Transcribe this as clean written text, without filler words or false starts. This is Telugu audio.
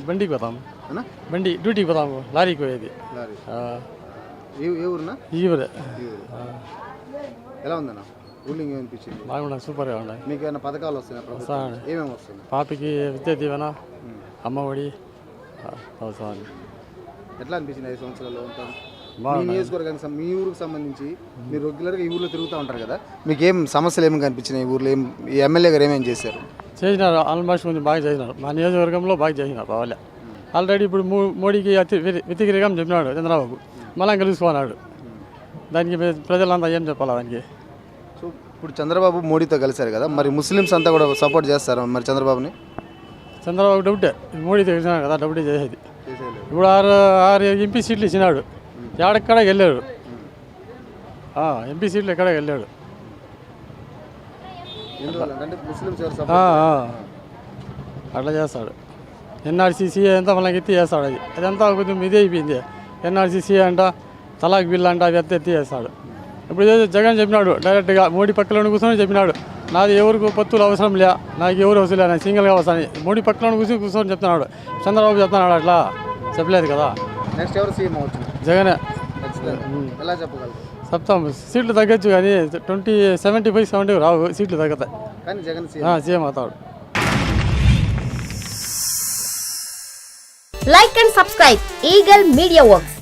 బండికి పోతాం బండి డ్యూటీకి పోతాము లారీకి పోయేది ఏ ఊరునా ఈ ఊరే ఎలా ఉందన్న రూలింగ్ ఏమనిపించింది బాగున్నా సూపర్గా ఉన్నాయి మీకు ఏమైనా పథకాలు వస్తున్నాయి ఏమేమి వస్తుంది పాపకి విద్యా దీవెన అమ్మఒడి అవసరం ఎట్లా అనిపించింది 5 సంవత్సరాల్లో ఉంటాను మీ నియోజకవర్గానికి మీ ఊరికి సంబంధించి మీరు రెగ్యులర్గా ఈ ఊర్లో తిరుగుతూ ఉంటారు కదా మీకు ఏం సమస్యలు ఏమి కనిపించినాయి ఈ ఊర్లో ఈ ఎమ్మెల్యే గారు ఏమేమి చేశారు చేసినారు ఆల్మోస్ట్ కొంచెం బాగా చేసినారు మా నియోజకవర్గంలో బాగా చేసినారు వాళ్ళే ఆల్రెడీ ఇప్పుడు మోడీకి వ్యతిరేకం చెప్పినాడు చంద్రబాబు మళ్ళీ కలుసుకున్నాడు దానికి ప్రజలంతా ఏం చెప్పాలి దానికి సో ఇప్పుడు చంద్రబాబు మోడీతో కలిశారు కదా మరి ముస్లిమ్స్ అంతా కూడా సపోర్ట్ చేస్తారు మరి చంద్రబాబు డౌటే మోడీ తెలిసినాడు కదా డౌటే చేసేది ఇప్పుడు ఆరు ఎంపీ సీట్లు ఇచ్చినాడు ఎక్కడ వెళ్ళాడు ఎంపీ సీట్లు ఎక్కడ వెళ్ళాడు అట్లా చేస్తాడు ఎన్ఆర్సీసీ అంతా మళ్ళీ ఎత్తి చేస్తాడు అదంతా కొంచెం ఇదే అయిపోయింది ఎన్ఆర్సీసీ అంట తలాక్ బిల్ అంట అవి ఎత్తి చేస్తాడు ఇప్పుడు జగన్ చెప్పినాడు డైరెక్ట్గా మోడీ పక్కలో కూర్చొని చెప్పినాడు నాది ఎవరికి పత్తులు అవసరం లే నాకు ఎవరు అవసరం లే నాకు సింగిల్గా వస్తాను మోడీ పక్కలో కూర్చొని చెప్తున్నాడు చంద్రబాబు చెప్తున్నాడు అట్లా చెప్పలేదు కదా నెక్స్ట్ ఎవరు సీఎం అవచ్చు జగనే ఎలా చెప్పగలరు చెప్తాం సీట్లు తగ్గచ్చు కానీ 75-70 రావు సీట్లు తగ్గుతాయి కానీ జగన్ సీఎం అవుతాడు Like and subscribe Eagle Media Works.